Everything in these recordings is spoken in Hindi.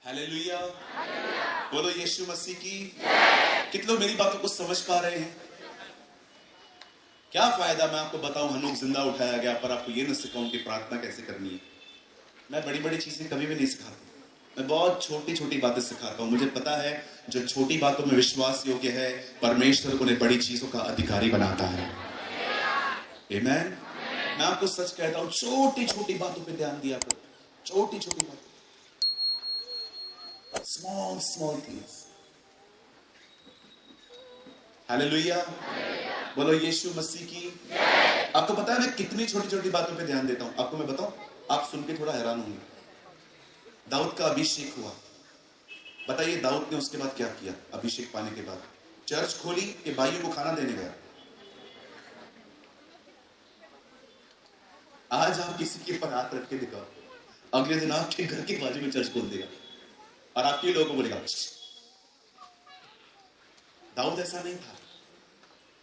हालेलुया। बोलो यीशु मसीह की। कितने लोग मेरी बातों को समझ पा रहे हैं? क्या फायदा मैं आपको बताऊं हनोक जिंदा उठाया गया पर आपको ये न सिखाऊं कि प्रार्थना कैसे करनी है। मैं बड़ी बड़ी चीजें कभी भी नहीं सिखाता, मैं बहुत छोटी छोटी बातें सिखाता हूं। मुझे पता है जो छोटी बातों में विश्वास योग्य है, परमेश्वर उन्हें बड़ी चीजों का अधिकारी बनाता है। आमीन। मैं आपको सच कहता हूं, छोटी छोटी बातों पे ध्यान दिया करो। छोटी छोटी बातें, स्मॉल स्मॉल थिंग्स। हालेलुया। बोलो यीशु मसीह की। आपको पता है मैं कितनी छोटी छोटी बातों पे ध्यान देता हूं? आपको मैं बताऊं, आप सुन के थोड़ा हैरान होंगे। दाऊद का अभिषेक हुआ, बताइए दाऊद ने उसके बाद क्या किया? अभिषेक पाने के बाद चर्च खोली कि भाइयों को खाना देने गया? आज आप किसी के ऊपर हाथ रख के दिखाओ, अगले दिन आपके घर के बाजू में चर्च खोल देगा और आपके लोगों को बोलेगा। दाऊद ऐसा नहीं था।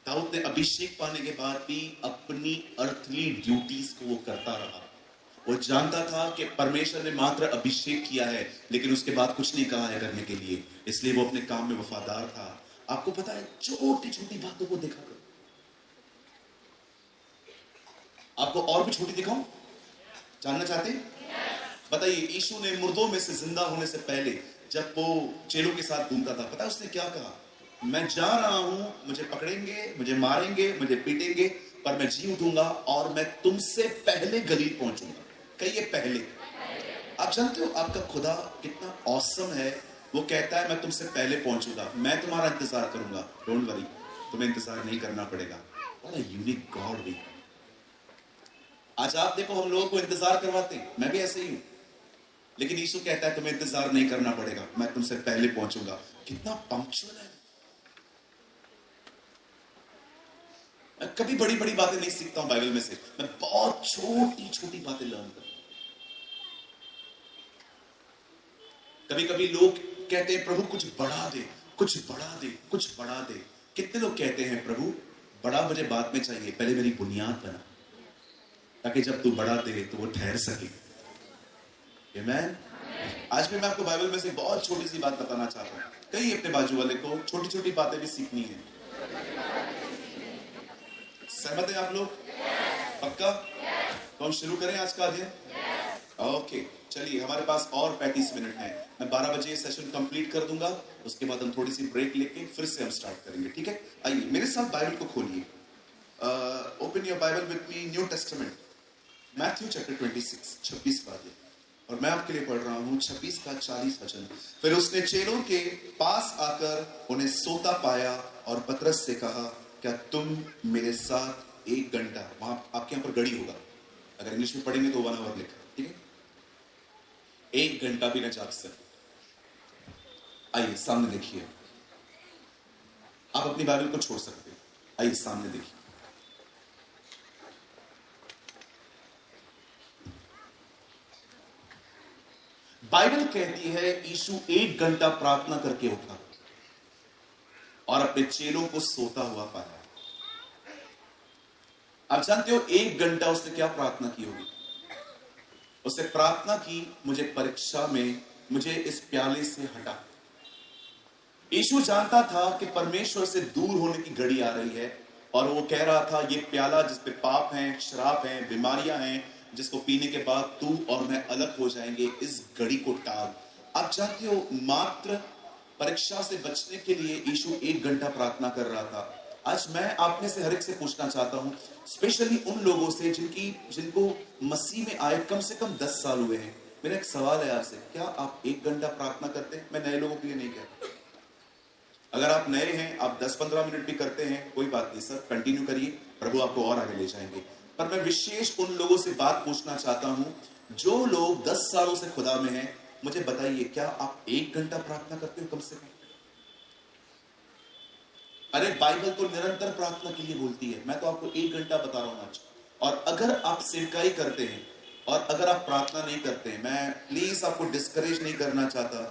दाऊद ने अभिषेक पाने के बाद भी अपनी अर्थली ड्यूटीज को वो करता रहा। वो जानता था कि परमेश्वर ने मात्र अभिषेक किया है, लेकिन उसके बाद कुछ नहीं कहा है करने के लिए, इसलिए वो अपने काम में वफादार था। आपको पता है, छोटी छोटी बातों को देखा करो। आपको और भी छोटी दिखाऊं? जानना चाहते हैं? बताइए, यीशु ने मुर्दों में से जिंदा होने से पहले जब वो चेलों के साथ घूमता था, पता है उसने क्या कहा? मैं जा रहा हूं, मुझे पकड़ेंगे, मुझे मारेंगे, मुझे पीटेंगे, पर मैं जी उठूंगा और मैं तुमसे पहले गलील पहुंचूंगा। कहिए पहले। आप जानते हो आपका खुदा कितना ऑसम है? वो कहता है मैं तुमसे पहले पहुंचूंगा, मैं तुम्हारा इंतजार करूंगा, डोंट वरी, तुम्हें इंतजार नहीं करना पड़ेगा। What a unique God we. आज आप देखो, हम लोगों को इंतजार करवाते हैं, मैं भी ऐसे ही हूं, लेकिन यीशु कहता है तुम्हें इंतजार नहीं करना पड़ेगा, मैं तुमसे पहले पहुंचूंगा। कितना पंक्चुअल है। मैं कभी बड़ी बड़ी बातें नहीं सीखता हूं बाइबल में से, मैं बहुत छोटी छोटी बातें लर्न करता हूं। कभी कभी लोग कहते हैं प्रभु कुछ बढ़ा दे, कुछ बढ़ा दे, कुछ बढ़ा दे। कितने लोग कहते हैं प्रभु बड़ा मुझे बाद में चाहिए, पहले मेरी बुनियाद बना, ताकि जब तू बढ़ा दे तो वो ठहर सके। आमीन। आज भी मैं आपको बाइबल में से बहुत छोटी सी बात बताना चाहता हूं। कई अपने बाजू वाले को छोटी छोटी बातें भी सीखनी है। सहमत हैं आप लोग? पक्का? तो हम शुरू करें आज का अध्ययन? ओके, चलिए, हमारे पास और 35 मिनट हैं। मैं 12 बजे सेशन कंप्लीट कर दूंगा, उसके बाद हम थोड़ी सी ब्रेक लेके फिर से हम स्टार्ट करेंगे, ठीक है? आइए मेरे साथ बाइबल को खोलिए। Open your Bible with me, new testament, Matthew chapter 26 का अध्याय, और मैं आपके लिए पढ़ रहा हूं 26 का 40 वचन। फिर उसने चेलों के पास आकर उन्हें सोता पाया और पतरस से कहा, क्या तुम मेरे साथ 1 घंटा, वहां आपके यहां पर घड़ी होगा, अगर इंग्लिश में पढ़ेंगे तो 1 आवर लिखा, ठीक है? 1 घंटा भी न जाग सकते। आइए सामने देखिए। आप अपनी बाइबल को छोड़ सकते हैं, आइए सामने देखिए। बाइबल कहती है यीशु 1 घंटा प्रार्थना करके उठा और अपने चेलों को सोता हुआ पाया। आप जानते हो 1 घंटा उसने क्या प्रार्थना की होगी? उसने प्रार्थना की, मुझे परीक्षा में, मुझे इस प्याले से हटा। यीशु जानता था कि परमेश्वर से दूर होने की घड़ी आ रही है, और वो कह रहा था ये प्याला जिसपे पाप हैं, श्राप हैं, बीमारियां हैं, जिसको पीने के बाद तू और मैं अलग हो जाएंगे, इस घड़ी को टाल। आप जानते हो मात्र परीक्षा से बचने के लिए यीशु 1 घंटा प्रार्थना कर रहा था। आज मैं आप में से हर एक से पूछना चाहता हूं, स्पेशली उन लोगों से जिनको मसीह में आए कम से कम 10 साल हुए हैं। मेरा एक सवाल है आपसे, क्या आप 1 घंटा प्रार्थना करते हैं? मैं नए लोगों के लिए नहीं कहता, अगर आप नए हैं, आप 10-15 मिनट भी करते हैं, कोई बात नहीं सर, कंटिन्यू करिए, प्रभु आपको और आगे ले जाएंगे। पर मैं विशेष उन लोगों से बात पूछना चाहता हूं जो लोग 10 सालों से खुदा में हैं। मुझे बताइए, क्या आप 1 घंटा प्रार्थना करते हो कम से कम? अरे बाइबल तो निरंतर प्रार्थना के लिए बोलती है। मैं तो आपको 1 घंटा बता रहा हूं आज। और अगर आप सेवकाई करते हैं और अगर आप प्रार्थना नहीं करते हैं, मैं प्लीज आपको डिस्करेज नहीं करना चाहता,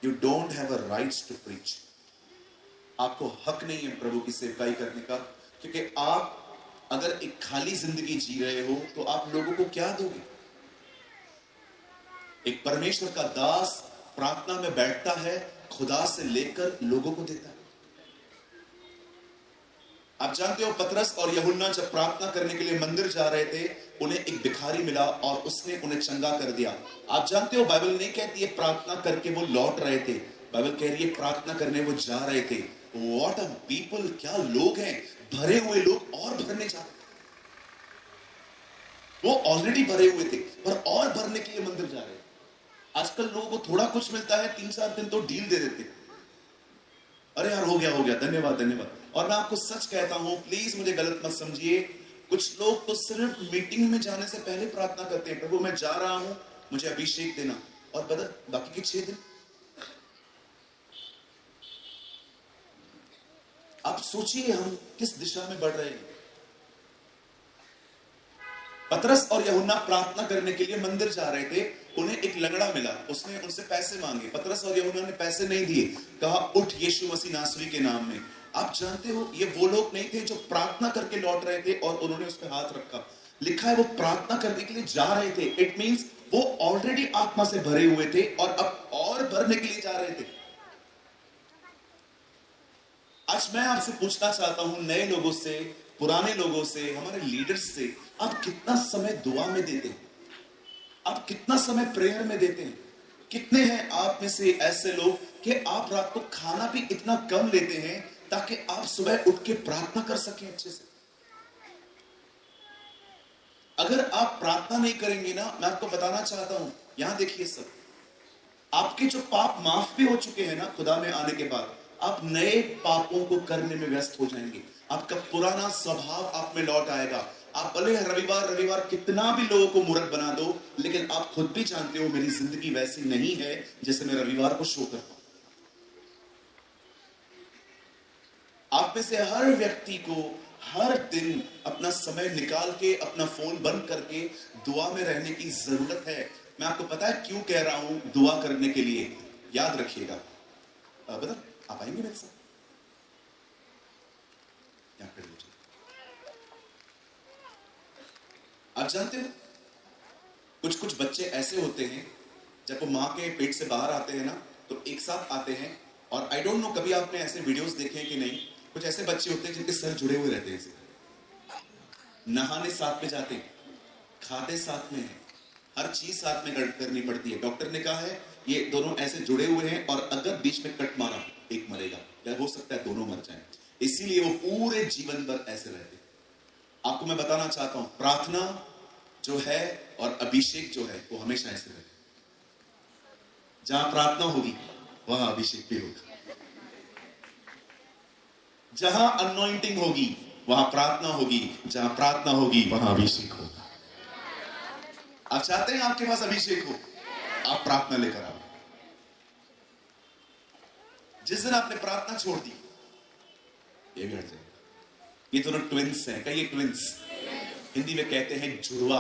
you don't have a rights to preach. आपको हक नहीं है प्रभु की सेवकाई करने का, क्योंकि आप अगर एक खाली जिंदगी जी रहे हो तो आप लोगों को क्या दोगे? एक परमेश्वर का दास प्रार्थना में बैठता है, खुदा से लेकर लोगों को देता है। आप जानते हो पतरस और यूहन्ना जब प्रार्थना करने के लिए मंदिर जा रहे थे, उन्हें एक भिखारी मिला और उसने उन्हें चंगा कर दिया। आप जानते हो बाइबल नहीं कहती है प्रार्थना करके वो लौट रहे थे, बाइबल कह रही है प्रार्थना करने वो जा रहे थे। व्हाट अ पीपल, क्या लोग हैं, भरे हुए लोग और भरने जा रहे। वो ऑलरेडी भरे हुए थे पर और भरने के लिए मंदिर जा रहे। आजकल लोगों को थोड़ा कुछ मिलता है, 3-4 दिन तो डील दे देते, अरे यार हो गया, धन्यवाद धन्यवाद। और मैं आपको सच कहता हूं, प्लीज मुझे गलत मत समझिए, कुछ लोग तो सिर्फ मीटिंग में जाने से पहले प्रार्थना करते हैं, प्रभु मैं जा रहा हूं, मुझे अभिषेक देना, और बाकी के 6 दिन आप सोचिए हम किस दिशा में बढ़ रहे हैं। पतरस और यूहन्ना प्रार्थना करने के लिए मंदिर जा रहे थे, उन्हें एक लंगड़ा मिला, उसने उनसे पैसे मांगे। पतरस और यूहन्ना ने पैसे नहीं दिए, कहा उठ यीशु मसीह नासरी के नाम में। आप जानते हो ये वो लोग नहीं थे जो प्रार्थना करके लौट रहे थे और उन्होंने उस पर हाथ रखा। लिखा है वो प्रार्थना करने के लिए जा रहे थे, इट मींस वो ऑलरेडी आत्मा से भरे हुए थे और अब और भरने के लिए जा रहे थे। आज मैं आपसे पूछना चाहता हूं, नए लोगों से, पुराने लोगों से, हमारे लीडर्स से, आप कितना समय दुआ में देते हैं? आप कितना समय प्रेयर में देते हैं? कितने हैं आप में से ऐसे लोग कि आप रात को खाना भी इतना कम लेते हैं ताकि आप सुबह उठ के प्रार्थना कर सकें अच्छे से? अगर आप प्रार्थना नहीं करेंगे ना, मैं आपको बताना चाहता हूं, यहां देखिए सब, आपके जो पाप माफ भी हो चुके हैं ना खुदा में आने के बाद, आप नए पापों को करने में व्यस्त हो जाएंगे। आपका पुराना स्वभाव आप में लौट आएगा। आप भले रविवार कितना भी लोगों को मूर्ख बना दो, लेकिन आप खुद भी जानते हो मेरी जिंदगी वैसी नहीं है जैसे मैं रविवार को शो करता हूं। आप में से हर व्यक्ति को हर दिन अपना समय निकाल के, अपना फोन बंद करके दुआ में रहने की जरूरत है। मैं आपको पता है क्यों कह रहा हूं दुआ करने के लिए, याद रखिएगा। बता आप आएंगे मेरे साथ? यहां खड़े हो जाइए। आप जानते हो कुछ कुछ बच्चे ऐसे होते हैं, जब वो मां के पेट से बाहर आते हैं ना, तो एक साथ आते हैं, और आई डोंट नो कभी आपने ऐसे वीडियोस देखे हैं कि नहीं, कुछ ऐसे बच्चे होते हैं जिनके सर जुड़े हुए रहते हैं, नहाने साथ में जाते हैं, खाते साथ में है, हर चीज साथ में करनी पड़ती है। डॉक्टर ने कहा है ये दोनों ऐसे जुड़े हुए हैं और अगर बीच में कट मारा एक मरेगा, या हो सकता है दोनों मर जाएं, इसीलिए वो पूरे जीवन भर ऐसे रहते हैं। आपको मैं बताना चाहता हूं, प्रार्थना जो है और अभिषेक जो है वो हमेशा ऐसे रहे। जहां प्रार्थना होगी वहां अभिषेक भी होगा, जहां अनॉइंटिंग होगी वहां प्रार्थना होगी, जहां प्रार्थना होगी वहां अभिषेक होगा। आप चाहते हैं आपके पास अभिषेक हो, आप प्रार्थना लेकर आओ। जिस दिन आपने प्रार्थना छोड़ दी, ये भी हट जाएगा। ये दोनों ट्विंस हैं, कहिए ट्विंस। हिंदी में कहते हैं जुड़वा।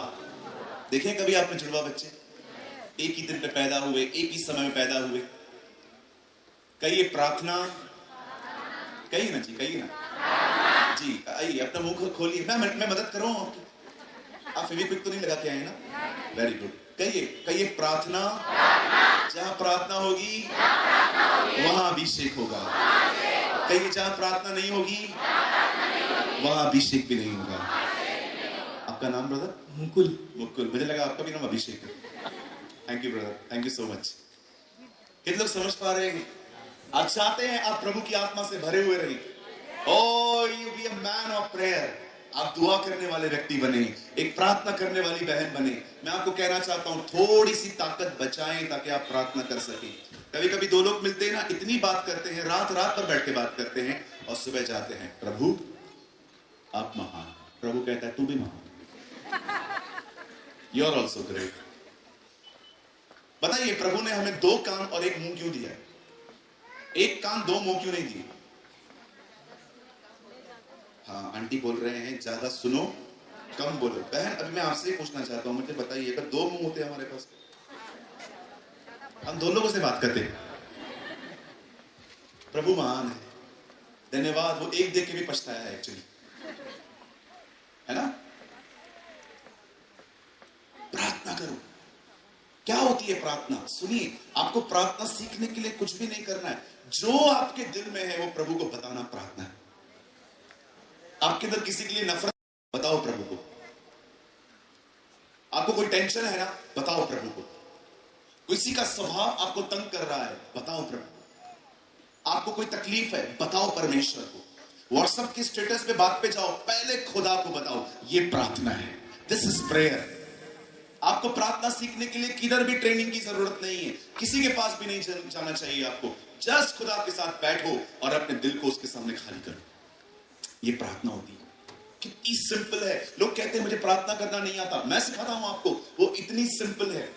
देखें कभी आपने जुड़वा बच्चे? एक ही दिन पे पैदा हुए, एक ही समय में पैदा हुए। कहिए प्रार्थना, कहिए ना जी, कहिए ना जी, आइए अपना मुंह खोलिए, मैं मदद कर रहा हूं आपकी। आप फेविक्विक तो नहीं लगा के आए ना? Very good. कहिए प्रार्थना, जहां प्रार्थना होगी वहां अभिषेक होगा। कहिए जहां प्रार्थना नहीं होगी वहां अभिषेक भी नहीं होगा। आपका नाम ब्रदर? मुकुल। मुकुल, मुझे लगा आपका भी नाम अभिषेक है। Thank you brother, thank you so much. कितने लोग समझ पा रहे हैं? आप चाहते हैं आप प्रभु की आत्मा से भरे हुए रहिए। Oh, you be a man of prayer. आप दुआ करने वाले व्यक्ति बने, एक प्रार्थना करने वाली बहन बने। मैं आपको कहना चाहता हूं थोड़ी सी ताकत बचाएं ताकि आप प्रार्थना कर सकें। कभी कभी दो लोग मिलते हैं ना, इतनी बात करते हैं, रात रात पर बैठ के बात करते हैं और सुबह जाते हैं, प्रभु आप महान। प्रभु कहता है तू भी महान, यू आर ऑल्सो ग्रेट। बताइए प्रभु ने हमें 2 कान और 1 मुंह क्यों दिया है? 1 कान 2 मुंह क्यों नहीं दिए? हाँ, आंटी बोल रहे हैं ज्यादा सुनो कम बोलो। बहन अभी मैं आपसे ही पूछना चाहता हूं, मुझे बताइए अगर 2 मुंह होते हमारे पास, हम 2 लोगों से बात करते। प्रभु महान है, धन्यवाद। वो 1 देख के भी पछताया है एक्चुअली, है ना? प्रार्थना करो, क्या होती है प्रार्थना? सुनिए, आपको प्रार्थना सीखने के लिए कुछ भी नहीं करना है। जो आपके दिल में है वो प्रभु को बताना प्रार्थना है। आपके अंदर किसी के लिए नफरत, बताओ प्रभु को। आपको कोई टेंशन है ना, बताओ प्रभु को। किसी का स्वभाव आपको तंग कर रहा है, बताओ प्रभु को। आपको कोई तकलीफ है, बताओ परमेश्वर को। व्हाट्सएप के स्टेटस पे बात पे जाओ, पहले खुदा को बताओ। ये प्रार्थना है, दिस इज प्रेयर। आपको प्रार्थना सीखने के लिए किधर भी ट्रेनिंग की जरूरत नहीं है, किसी के पास भी नहीं जाना चाहिए आपको। जस्ट खुदा के साथ बैठो और अपने दिल को उसके सामने खाली करो। ये प्रार्थना होती है। कितनी सिंपल है। लोग कहते हैं मुझे प्रार्थना करना नहीं आता, मैं सिखाता हूं आपको। वो इतनी सिंपल है।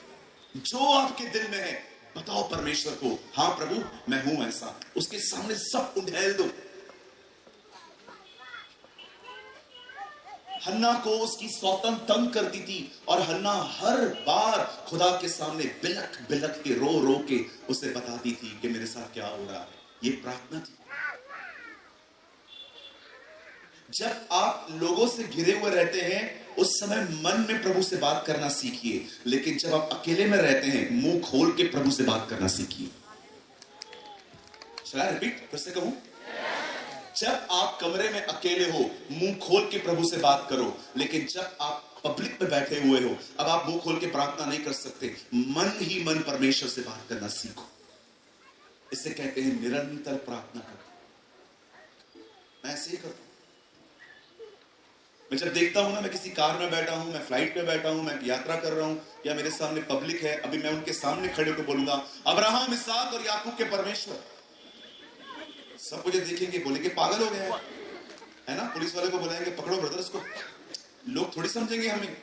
जो आपके दिल में है बताओ परमेश्वर को, हां प्रभु मैं हूं ऐसा। उसके सामने सब उंडेल दो। हन्ना को उसकी सौतन तंग करती थी और हन्ना हर बार खुदा के सामने बिलख बिलख के रो रो के उसे बताती थी कि मेरे साथ क्या हो रहा है। ये प्रार्थना थी। जब आप लोगों से घिरे हुए रहते हैं उस समय मन में प्रभु से बात करना सीखिए, लेकिन जब आप अकेले में रहते हैं मुंह खोल के प्रभु से बात करना सीखिए। चला रिपीट फिर से कहूं, जब आप कमरे में अकेले हो मुंह खोल के प्रभु से बात करो, लेकिन जब आप पब्लिक में बैठे हुए हो अब आप मुंह खोल के प्रार्थना नहीं कर सकते। मन ही मन परमेश्वर से बात करना सीखो। इसे कहते हैं निरंतर प्रार्थना करो। मैं ऐसे ही करता हूं। मैं जब देखता हूं ना, मैं किसी कार में बैठा हूं, मैं फ्लाइट में बैठा हूं, मैं यात्रा कर रहा हूं, या मेरे सामने पब्लिक है, अभी मैं उनके सामने खड़े होकर बोलूंगा अब्राहम, इसहाक और याकूब के परमेश्वर। सब मुझे देखेंगे, बोलेंगे पागल हो गया है ना। पुलिस वाले को बुलाएंगे, पकड़ो ब्रदर इसको। लोग थोड़ी समझेंगे हमें।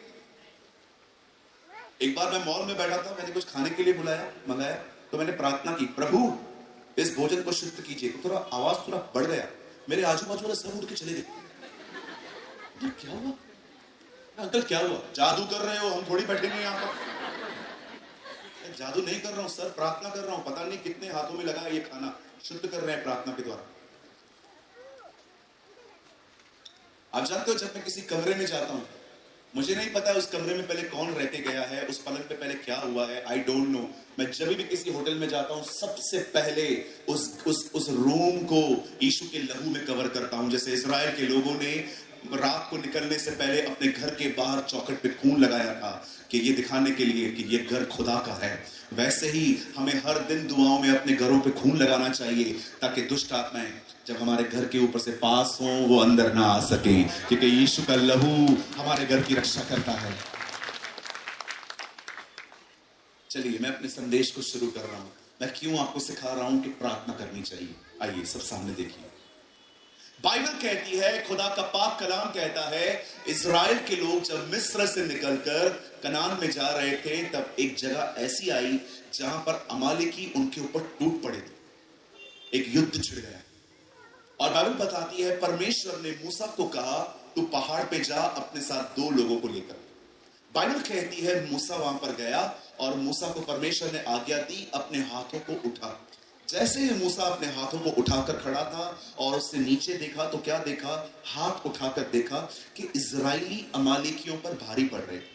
एक बार मैं मॉल में बैठा था, मैंने कुछ खाने के लिए मंगाया, तो मैंने प्रार्थना की, प्रभु इस भोजन को शुद्ध कीजिए। तो थोड़ा आवाज थोड़ा बढ़ गया, मेरे आजू बाजू वाले सब उठ के चले गए। क्या हुआ अंकल, क्या हुआ? जादू कर रहे हो? हम थोड़ी बैठेंगे यहाँ पर। जादू नहीं कर रहा हूं सर, प्रार्थना कर रहा हूं। पता नहीं कितने हाथों में लगा है ये खाना, शुद्ध कर रहे हैं प्रार्थना के द्वारा। आप जानते हो, जब मैं किसी कमरे में जाता हूं, मुझे नहीं पता उस कमरे में पहले कौन रह के गया है, उस पलंग पे पहले क्या हुआ है, आई डोंट नो। मैं जब भी किसी होटल में जाता हूं सबसे पहले उस रूम को यीशु के लहू में कवर करता हूं। जैसे इजराइल के लोगों ने रात को निकलने से पहले अपने घर के बाहर चौखट पे खून लगाया था कि ये दिखाने के लिए कि ये घर खुदा का है। वैसे ही हमें हर दिन दुआओं में अपने घरों पे खून लगाना चाहिए, ताकि दुष्ट आत्माएं जब हमारे घर के ऊपर से पास हो वो अंदर ना आ सके, क्योंकि यीशु का लहू हमारे घर की रक्षा करता है। चलिए मैं अपने संदेश को शुरू कर रहा हूं। मैं क्यों आपको सिखा रहा हूं कि प्रार्थना करनी चाहिए। आइए सब सामने देखिए। बाइबल कहती है, खुदा का पाक कलाम कहता है, इजराइल के लोग जब मिस्र से निकलकर कनान में जा रहे थे तब एक जगह ऐसी आई जहां पर अमालेकी उनके ऊपर टूट पड़े थे। एक युद्ध छिड़ गया और बाइबल बताती है परमेश्वर ने मूसा को कहा तू पहाड़ पे जा अपने साथ 2 लोगों को लेकर। बाइबल कहती है मूसा वहां पर गया और मूसा को परमेश्वर ने आज्ञा दी अपने हाथों को उठा। जैसे ही मूसा अपने हाथों को उठाकर खड़ा था और उससे नीचे देखा तो क्या देखा, हाथ उठाकर देखा कि इजरायली अमालेकियों पर भारी पड़ रहे थे,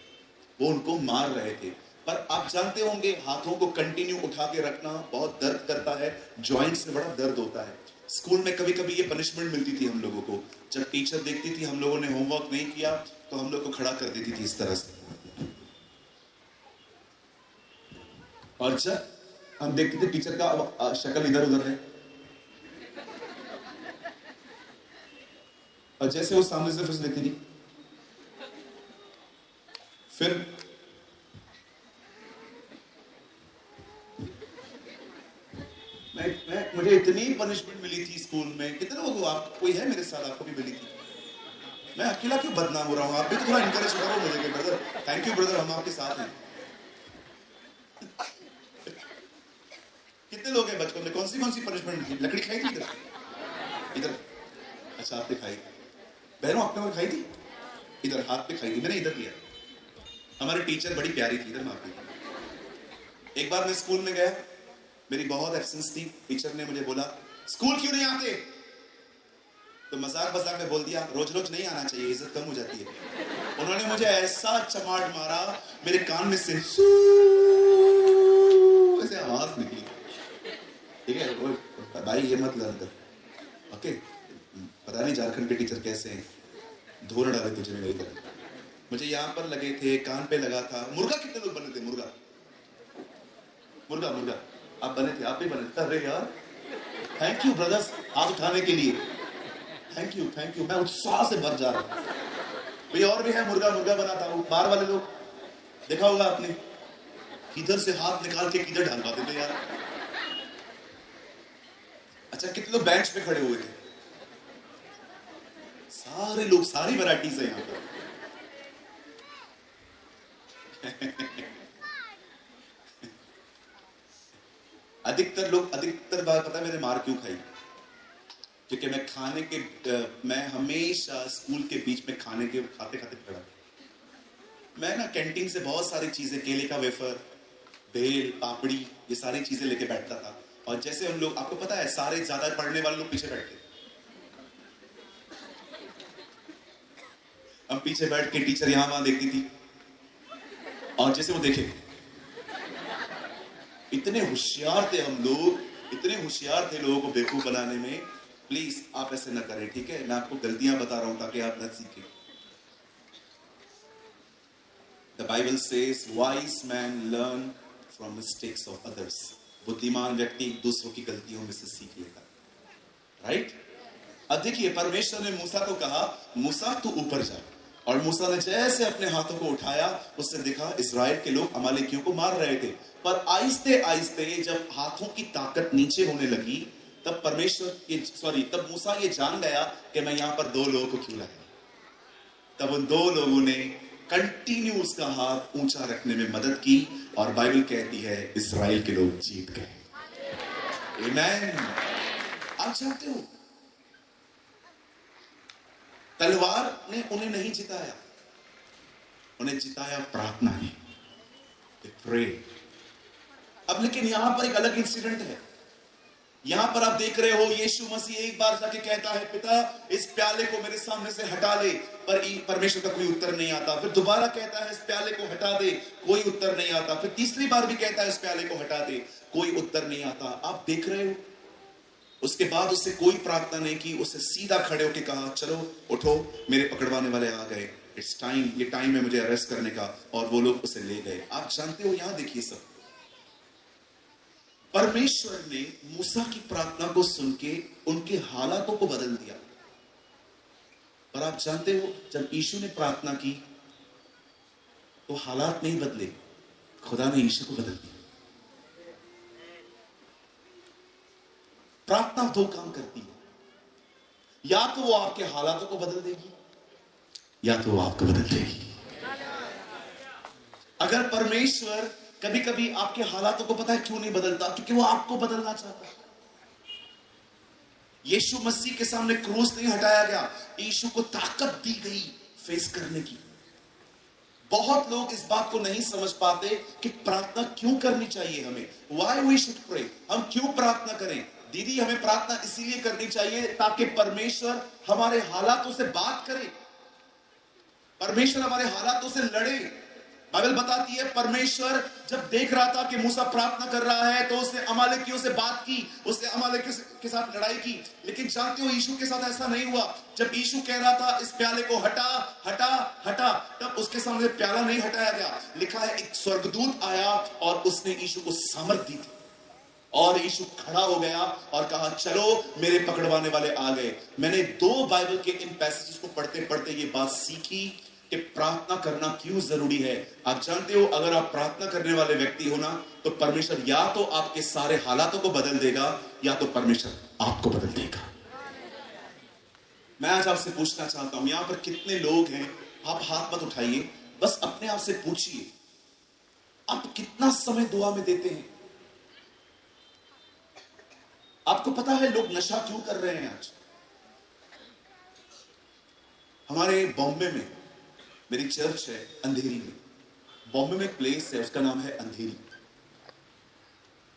वो उनको मार रहे थे। पर आप जानते होंगे हाथों को कंटिन्यू उठा के रखना बहुत दर्द करता है, जॉइंट्स में बड़ा दर्द होता है। स्कूल में कभी कभी ये पनिशमेंट मिलती थी हम लोगों को, जब टीचर देखती थी हम लोगों ने होमवर्क नहीं किया तो हम लोग को खड़ा कर देती थी इस तरह से, और जब हम देखते थे टीचर का शक्ल इधर उधर है, और जैसे वो सामने से फिर देखती थी, फिर मुझे इतनी पनिशमेंट मिली थी स्कूल में। कितने लोगों को, आप कोई है मेरे साथ, आपको भी मिली थी? मैं अकेला क्यों बदनाम हो रहा हूं? आप भी तो थोड़ा इनकरेज करो मुझे। ब्रदर थैंक यू ब्रदर, हम आपके साथ हैं। कितने लोग हैं बचपन में कौन सी पनिशमेंट थी? लकड़ी खाई थी इधर? अच्छा आपने खाई। बहनों आपने और खाई थी? इधर हाथ पे खाई थी, मैंने इधर लिया। हमारी टीचर बड़ी प्यारी थी, इधर मारती। एक बार मैं स्कूल में गया, मेरी बहुत एब्सेंस थी। टीचर ने मुझे बोला स्कूल क्यों नहीं आते? तो मजाक में बोल दिया रोज रोज नहीं आना चाहिए, इज्जत कम हो जाती है। उन्होंने मुझे ऐसा चमाट मारा, मेरे कान में से वैसे आवाज निकली, ठीक है। वो भाई ये मत लर्न कर, ओके। पता नहीं झारखंड के टीचर कैसे हैं, धोर डाले तुझे मेरी तरह। मुझे यहाँ पर लगे थे, कान पे लगा था। मुर्गा कितने लोग बने थे? मुर्गा मुर्गा मुर्गा आप बने थे, आप भी बने थे। अरे यार थैंक यू ब्रदर्स हाथ उठाने के लिए, थैंक यू थैंक यू। मैं उत्साह से भर जा रहा हूँ। कोई और भी है मुर्गा मुर्गा बना था? बाहर वाले लोग देखा होगा आपने, किधर से हाथ निकाल के किधर डाल पाते थे यार। अच्छा कितने लोग बेंच पे खड़े हुए थे? सारे लोग, सारी वैरायटीज है यहाँ पर। अधिकतर बार पता है मैंने मार क्यों खाई? क्योंकि मैं हमेशा स्कूल के बीच में खाते खाते खड़ा। मैं ना कैंटीन से बहुत सारी चीजें, केले का वेफर, भेल, पापड़ी, ये सारी चीजें लेके बैठता था। और जैसे हम लोग, आपको पता है सारे ज्यादा पढ़ने वाले लोग पीछे बैठते, हम पीछे बैठ के टीचर यहां वहां देखती थी, और जैसे वो देखे, इतने होशियार थे हम लोग, इतने होशियार थे लोगों को बेवकूफ बनाने में। प्लीज आप ऐसे ना करें, ठीक है? मैं आपको गलतियां बता रहा हूं ताकि आप न सीखें। The Bible says, wise man learn from mistakes of others. बुद्धिमान व्यक्ति दूसरों की गलतियों में से सीख लेता, राइट? अब देखिए, परमेश्वर ने मूसा को कहा, मूसा तू ऊपर जा। और मूसा ने जैसे अपने हाथों को उठाया, उसने देखा इजराइल के लोग अमालेकियों को मार रहे थे। पर आहिस्ते आहिस्ते जब हाथों की ताकत नीचे होने लगी, तब मूसा ये जान गया कि मैं यहां पर दो लोगों को क्यों लाया। तब उन दो लोगों ने कंटिन्यू उसका हाथ ऊंचा रखने में मदद की, और बाइबल कहती है इजराइल के लोग जीत गए। आमीन। आप जानते हो, तलवार ने उन्हें नहीं जिताया, उन्हें जिताया प्रार्थना ने। प्रे। अब लेकिन यहां पर एक अलग इंसिडेंट है। यहां पर आप देख रहे हो, यीशु मसीह एक बार जाके कहता है, पिता इस प्याले को मेरे सामने से हटा ले, पर परमेश्वर का कोई उत्तर नहीं आता। फिर दोबारा कहता है इस प्याले को हटा दे, कोई उत्तर नहीं आता। फिर तीसरी बार भी कहता है इस प्याले को हटा दे, कोई उत्तर नहीं आता। आप देख रहे हो, उसके बाद उससे कोई प्रार्थना नहीं की, उससे सीधा खड़े होकर कहा, चलो उठो, मेरे पकड़वाने वाले आ गए, इट्स टाइम, ये टाइम है मुझे अरेस्ट करने का। और वो लोग उसे ले गए। आप जानते हो, यहां देखिए सब, परमेश्वर ने मूसा की प्रार्थना को सुन के उनके हालातों को बदल दिया। पर आप जानते हो, जब यीशु ने प्रार्थना की तो हालात नहीं बदले, खुदा ने यीशु को बदल दिया। प्रार्थना दो काम करती है, या तो वो आपके हालातों को बदल देगी, या तो वो आपको बदल देगी। अगर परमेश्वर कभी कभी आपके हालातों को, पता है क्यों नहीं बदलता? क्योंकि वो आपको बदलना चाहता है। यीशु मसीह के सामने क्रूस नहीं हटाया गया, यीशु को ताकत दी गई फेस करने की। बहुत लोग इस बात को नहीं समझ पाते कि प्रार्थना क्यों करनी चाहिए हमें। व्हाई वी शुड प्रे, हम क्यों प्रार्थना करें? दीदी, हमें प्रार्थना इसीलिए करनी चाहिए ताकि परमेश्वर हमारे हालातों से बात करे, परमेश्वर हमारे हालातों से लड़े। बाइबल बताती है, परमेश्वर जब देख रहा था कि मूसा प्रार्थना कर रहा है, तो उसने अमालेकियों से बात की, उसने अमालेकियों के साथ लड़ाई की। लेकिन जानते हो, यीशु के साथ ऐसा नहीं हुआ। जब यीशु कह रहा था इस प्याले को हटा हटा हटा, तब उसके सामने प्याला नहीं हटाया गया। लिखा है एक स्वर्गदूत आया और उसने यीशु को सामर्थ दी थी, और यीशु खड़ा हो गया और कहा, चलो मेरे पकड़वाने वाले आ गए। मैंने दो बाइबल के इन पैसेजेस को पढ़ते पढ़ते ये बात सीखी कि प्रार्थना करना क्यों जरूरी है। आप जानते हो, अगर आप प्रार्थना करने वाले व्यक्ति हो ना, तो परमेश्वर या तो आपके सारे हालातों को बदल देगा, या तो परमेश्वर आपको बदल देगा। मैं आज आपसे पूछना चाहता हूं, यहां पर कितने लोग हैं, आप हाथ मत उठाइए, बस अपने आप से पूछिए, आप कितना समय दुआ में देते हैं? आपको पता है लोग नशा क्यों कर रहे हैं आज? हमारे बॉम्बे में, मेरी चर्च है अंधेरी में, बॉम्बे में एक प्लेस है, उसका नाम है अंधेरी।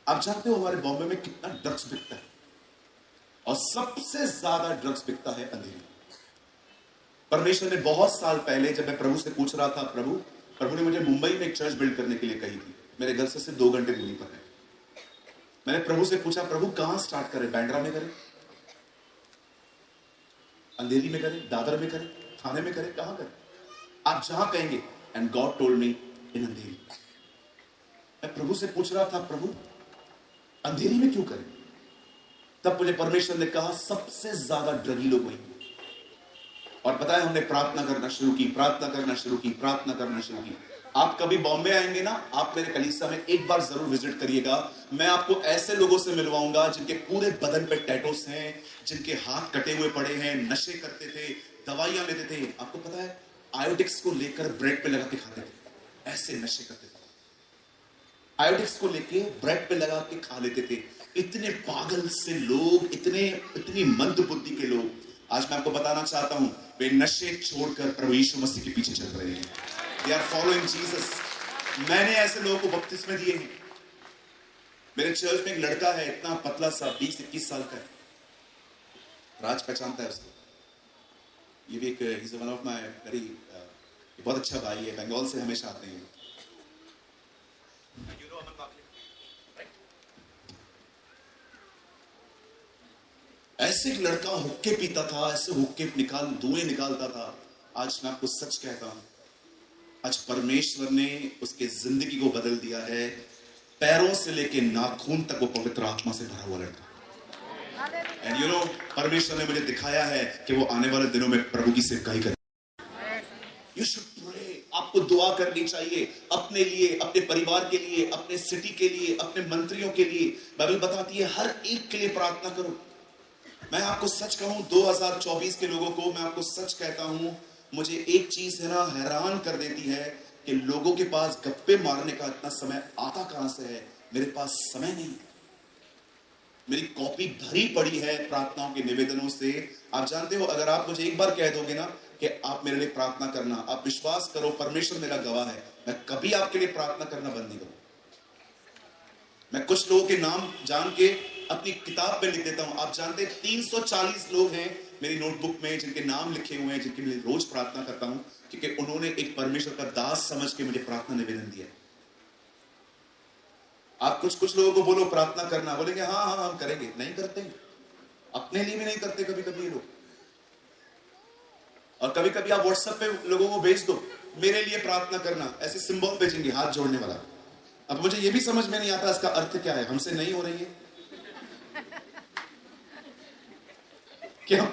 आप जानते हो हमारे बॉम्बे में कितना ड्रग्स बिकता है? और सबसे ज्यादा ड्रग्स बिकता है अंधेरी। परमेश्वर ने बहुत साल पहले, जब मैं प्रभु से पूछ रहा था, प्रभु ने मुझे मुंबई में एक चर्च बिल्ड करने के लिए कही थी, मेरे घर से सिर्फ 2 घंटे दूरी पर है। मैंने प्रभु से पूछा, प्रभु कहां स्टार्ट करें? बैंड्रा में करें, अंधेरी में करें, दादर में करें, थाने में करें, कहां करें? आप जहां कहेंगे। एंड गॉड टोल्ड मी इन अंधेरी। मैं प्रभु से पूछ रहा था, प्रभु अंधेरी में क्यों करें? तब मुझे परमेश्वर ने कहा, सबसे ज्यादा ड्रगी लोग वही। और पता है, हमने प्रार्थना करना शुरू की, प्रार्थना करना शुरू की, प्रार्थना करना शुरू की। आप कभी बॉम्बे आएंगे ना, आप मेरे कलीसिया में एक बार जरूर विजिट करिएगा। मैं आपको ऐसे लोगों से मिलवाऊंगा जिनके पूरे बदन पे टैटूस हैं, जिनके हाथ कटे हुए पड़े हैं, नशे करते थे, दवाइयां लेते थे। आपको पता है, आयोटिक्स को लेकर ब्रेड पे लगा के खाते थे, ऐसे नशे करते थे। आयोटिक्स को लेके ब्रेड पे लगा के खा लेते थे। इतने पागल से लोग, इतनी मंद बुद्धि के लोग। आज मैं आपको बताना चाहता हूं, वे नशे छोड़कर प्रभु यीशु मसीह के पीछे चल रहे हैं। They are following Jesus। मैंने ऐसे लोगों को बपतिस्मे दिए हैं। मेरे चर्च में एक लड़का है, इतना पतला सा, 20-21 साल का है। राज पहचानता है उसको। ये भी एक वन ऑफ माई वेरी, बहुत अच्छा भाई है, बंगाल से हमेशा आते हैं। ऐसे एक लड़का हुक्के पीता था, ऐसे हुक्के धुएं निकालता था। आज मैं आपको सच कहता हूं, आज परमेश्वर ने उसके जिंदगी को बदल दिया है। पैरों से लेके नाखून तक वो पवित्र आत्मा से भरा हुआ लड़का। एंड यू नो, परमेश्वर ने मुझे दिखाया है कि वो आने वाले दिनों में प्रभु की सेवकाई करेगा। You should pray. आपको दुआ करनी चाहिए अपने लिए, अपने परिवार के लिए, अपने सिटी के लिए, अपने मंत्रियों के लिए। बाइबल बताती है हर एक के लिए प्रार्थना करो। मैं आपको सच कहूं, 2024 के लोगों को मैं आपको सच कहता हूं, मुझे एक चीज है ना हैरान कर देती है कि लोगों के पास गप्पे मारने का इतना समय आता कहां से है। मेरे पास समय नहीं। मेरी कॉपी भरी पड़ी है प्रार्थनाओं के निवेदनों से। आप जानते हो, अगर आप मुझे एक बार कह दोगे ना कि आप मेरे लिए प्रार्थना करना, आप विश्वास करो, परमेश्वर मेरा गवाह है, मैं कभी आपके लिए प्रार्थना करना बंद नहीं करूंगा। मैं कुछ लोगों के नाम जान के अपनी किताब पे लिख देता हूं। आप जानते हैं 340 लोग हैं मेरी नोटबुक में जिनके नाम लिखे हुए हैं, जिनके लिए रोज प्रार्थना करता हूं, क्योंकि उन्होंने एक परमेश्वर का दास समझ के मुझे प्रार्थना निवेदन दिया। आप कुछ लोगों को बोलो प्रार्थना करना, बोलेंगे हाँ हाँ हम करेंगे, नहीं करते, अपने लिए भी नहीं करते कभी कभी लोग। और कभी कभी आप व्हाट्सएप पे लोगों को भेज दो, मेरे लिए प्रार्थना करना, ऐसे सिंबल भेजेंगे हाथ जोड़ने वाला। अब मुझे ये भी समझ में नहीं आता इसका अर्थ क्या है। हमसे नहीं हो रही है क्या?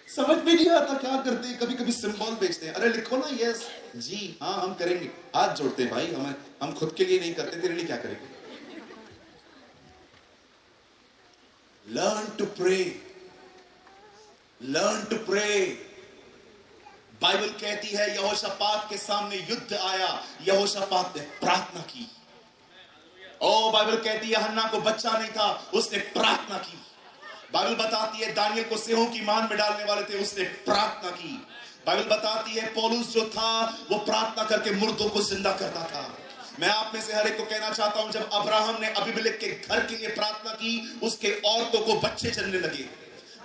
समझ में नहीं आता क्या करते हैं। कभी कभी सिंबल भेजते हैं, अरे लिखो ना यस जी हाँ हम करेंगे, हाथ जोड़ते हैं भाई। हम खुद के लिए नहीं करते, तेरे लिए क्या करेंगे? Learn to pray, learn to pray. Bible कहती है यहोशापात के सामने युद्ध आया, यहोशापात ने प्रार्थना की। ओ बाइबल कहती है हन्ना को बच्चा नहीं था, उसने प्रार्थना की। बाइबल बताती है दानियल को सिंहों की मान में डालने वाले थे, उसने प्रार्थना की। बाइबल बताती है पौलुस जो था वो प्रार्थना करके मुर्दों को जिंदा करता था। मैं आप में से हर एक को कहना चाहता हूं, जब अब्राहम ने अबीमेलेक के घर के लिए प्रार्थना की, उसके औरतों को बच्चे जन्मने लगे।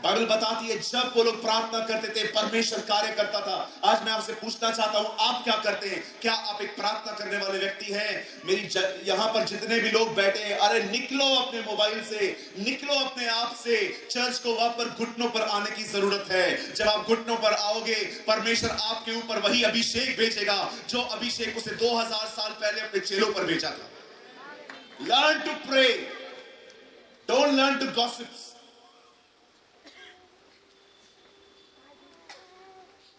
बाइबल बताती है जब वो लोग प्रार्थना करते थे परमेश्वर कार्य करता था। आज मैं आपसे पूछना चाहता हूं, आप क्या करते हैं? क्या आप एक प्रार्थना करने वाले व्यक्ति हैं? यहां पर जितने भी लोग बैठे हैं, अरे निकलो अपने मोबाइल से, निकलो अपने आप से। चर्च को वहां पर घुटनों पर आने की जरूरत है। जब आप घुटनों पर आओगे, परमेश्वर आपके ऊपर वही अभिषेक भेजेगा जो अभिषेक उसे 2000 साल पहले अपने चेलों पर भेजा था। Learn to pray, don't learn to gossips.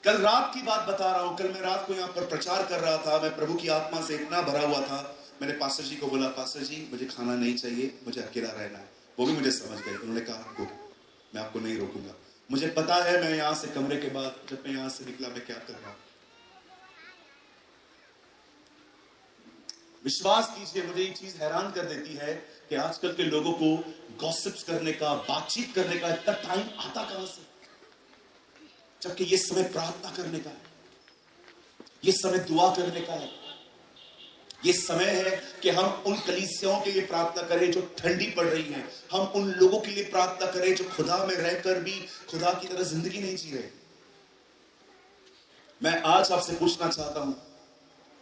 कल रात की बात बता रहा हूं। कल मैं रात को यहां पर प्रचार कर रहा था, मैं प्रभु की आत्मा से इतना भरा हुआ था। मैंने पास्टर जी को बोला, पास्टर जी मुझे खाना नहीं चाहिए, मुझे अकेला रहना है। वो भी मुझे समझ गए। उन्होंने कहा आपको, मैं आपको नहीं रोकूंगा। मुझे पता है मैं यहां से कमरे के बाद जब मैं यहां से निकला मैं क्या कर रहा हूं। विश्वास कीजिए, मुझे ये चीज हैरान कर देती है कि आजकल के लोगों को गॉसिप्स करने का, बातचीत करने का इतना टाइम आता कहां से, जबकि ये समय प्रार्थना करने का है, ये समय दुआ करने का है। ये समय है कि हम उन कलीसियाओं के लिए प्रार्थना करें जो ठंडी पड़ रही हैं। हम उन लोगों के लिए प्रार्थना करें जो खुदा में रहकर भी खुदा की तरह जिंदगी नहीं जी रहे। मैं आज आपसे पूछना चाहता हूं,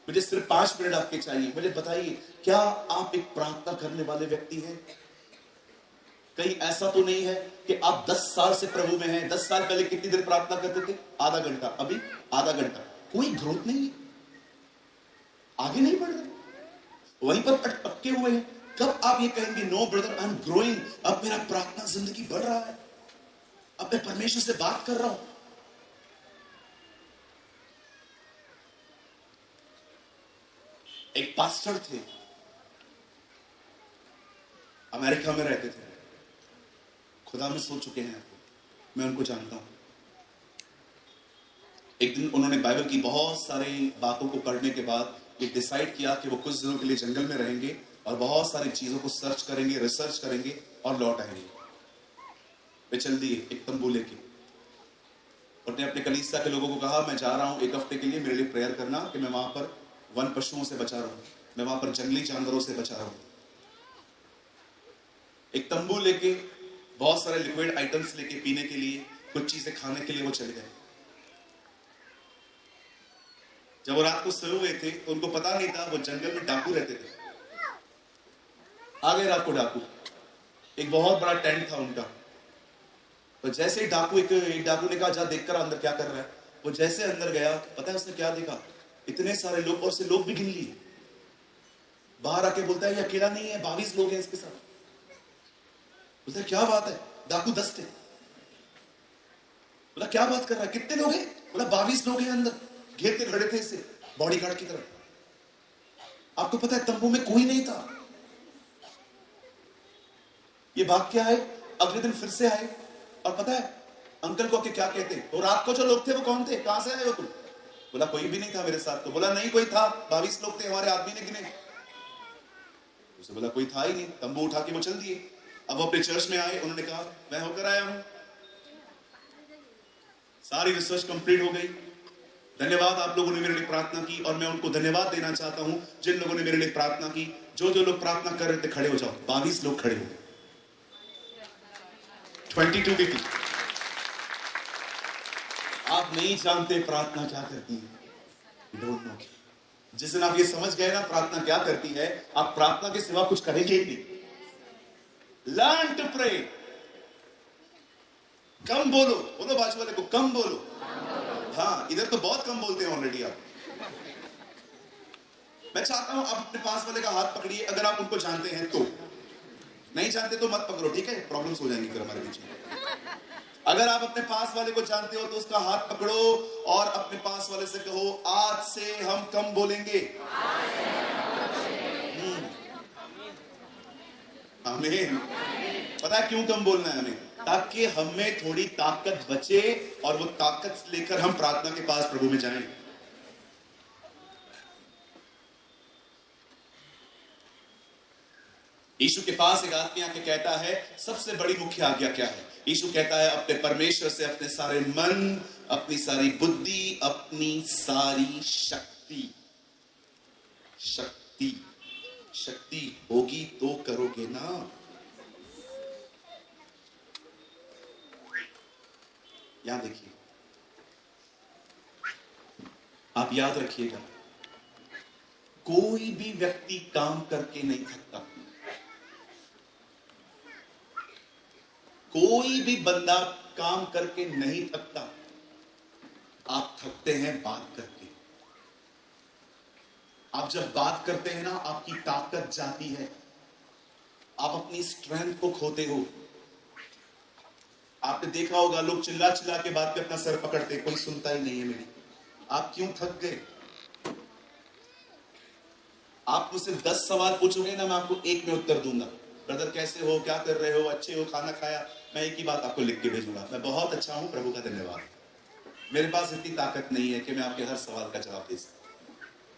मुझे सिर्फ 5 मिनट आपके चाहिए। मुझे बताइए, क्या आप एक प्रार्थना करने वाले व्यक्ति हैं? कहीं ऐसा तो नहीं है कि आप 10 साल से प्रभु में हैं? 10 साल पहले कितनी देर प्रार्थना करते थे? आधा घंटा। अभी आधा घंटा। कोई ग्रोथ नहीं है, आगे नहीं बढ़ रहे, वहीं पर अटके हुए हैं। कब आप ये कहेंगे no brother I am growing, अब मेरा प्रार्थना जिंदगी बढ़ रहा है, अब मैं परमेश्वर से बात कर रहा हूं? एक पास्टर थे, अमेरिका में रहते थे, खुदा में सो चुके हैं, मैं उनको जानता हूं। एक दिन उन्होंने बाइबल की बहुत सारी बातों को पढ़ने के बाद ये डिसाइड किया कि वो कुछ दिनों के लिए जंगल में रहेंगे और बहुत सारी चीजों को सर्च करेंगे, रिसर्च करेंगे और लौट आएंगे। वे चल दिए एक तंबू लेके। उन्होंने अपने कलीसिया के लोगों को कहा, मैं जा रहा हूं 1 हफ्ते के लिए, मेरे लिए प्रेयर करना कि मैं वहां पर वन पशुओं से बचा रहूं, मैं वहां पर जंगली जानवरों से बचा रहूं। एक तंबू लेके, बहुत सारे लिक्विड आइटम्स लेके पीने के लिए, कुछ चीजें खाने के लिए वो चले गए। जब वो रात को सोए हुए थे तो उनको पता नहीं था वो जंगल में डाकू रहते थे। आ गए रात को डाकू, एक बहुत बड़ा टेंट था उनका। तो जैसे ही डाकू एक डाकू ने कहा जा देखकर अंदर क्या कर रहा है। वो जैसे अंदर गया, पता है उसने क्या देखा? इतने सारे लोग, और से लोग भी गिन लिए। बाहर आके बोलता है ये अकेला नहीं है, 22 लोग हैं इसके साथ। बोलता है क्या बात है? डाकू 10 थे। बोला क्या बात कर रहा है, कितने लोग हैं? बोला 22 लोग हैं अंदर, घेर के खड़े थे इसे बॉडीगार्ड की तरह। आपको पता है तंबू में कोई नहीं था। ये भाग के आए, अगले दिन फिर से आए, और पता है अंकल को आके क्या कहते? तो रात को जो लोग थे वो कौन थे, कहां से आए हो तुम? बोला कोई भी नहीं था मेरे साथ। तो बोला नहीं कोई था, 22 लोग थे, हमारे आदमी ने गिने। उसे बोला कोई था ही नहीं। तंबू उठा के वो चल दिए। अब वो अपने चर्च में आए, उन्होंने कहा मैं होकर आया हूं, सारी रिसर्च कंप्लीट हो गई, धन्यवाद आप लोगों ने मेरे लिए प्रार्थना की। और मैं उनको धन्यवाद देना चाहता हूं जिन लोगों ने मेरे लिए प्रार्थना की। जो जो लोग प्रार्थना कर रहे थे खड़े हो जाओ। 22 लोग खड़े हो गए, 22 भी थी। आप नहीं जानते प्रार्थना क्या करती है, डोंट नो। जिस दिन आप ये समझ गए ना प्रार्थना क्या करती है, आप प्रार्थना के सिवा कुछ करेंगे ही नहीं। Learn to pray. कम बोलो, बोलो बाजू वाले को कम बोलो। हाँ, इधर तो बहुत कम बोलते हैं ऑलरेडी आप। मैं चाहता हूं आप अपने पास वाले का हाथ पकड़िए, अगर आप उनको जानते हैं तो। नहीं जानते तो मत पकड़ो, ठीक है? प्रॉब्लम्स हो जाएंगी फिर हमारे बीच में। अगर आप अपने पास वाले को जानते हो तो उसका हाथ पकड़ो और अपने पास वाले से कहो आज से हम कम बोलेंगे। आमीन। पता है क्यों कम बोलना है हमें? ताकि हमें थोड़ी ताकत बचे और वो ताकत लेकर हम प्रार्थना के पास प्रभु में जाएं। यीशु के पास एक आदमी आके कहता है सबसे बड़ी मुख्य आज्ञा क्या है? यीशु कहता है अपने परमेश्वर से अपने सारे मन, अपनी सारी बुद्धि, अपनी सारी शक्ति। शक्ति शक्ति होगी तो करोगे ना। यहां देखिए, आप याद रखिएगा, कोई भी व्यक्ति काम करके नहीं थकता। कोई भी बंदा काम करके नहीं थकता। आप थकते हैं बात करके। आप जब बात करते हैं ना, आपकी ताकत जाती है, आप अपनी स्ट्रेंथ को खोते हो। आपने देखा होगा लोग चिल्ला चिल्ला के बात पे अपना सर पकड़ते, कोई सुनता ही नहीं है मेरी। आप क्यों थक गए? आप मुझसे 10 सवाल पूछोगे ना, मैं आपको एक में उत्तर दूंगा। ब्रदर कैसे हो, क्या कर रहे हो, अच्छे हो, खाना खाया? मैं एक ही बात आपको लिख के भेजूंगा, मैं बहुत अच्छा हूं, प्रभु का धन्यवाद। मेरे पास इतनी ताकत नहीं है कि मैं आपके हर सवाल का जवाब दे सकूं।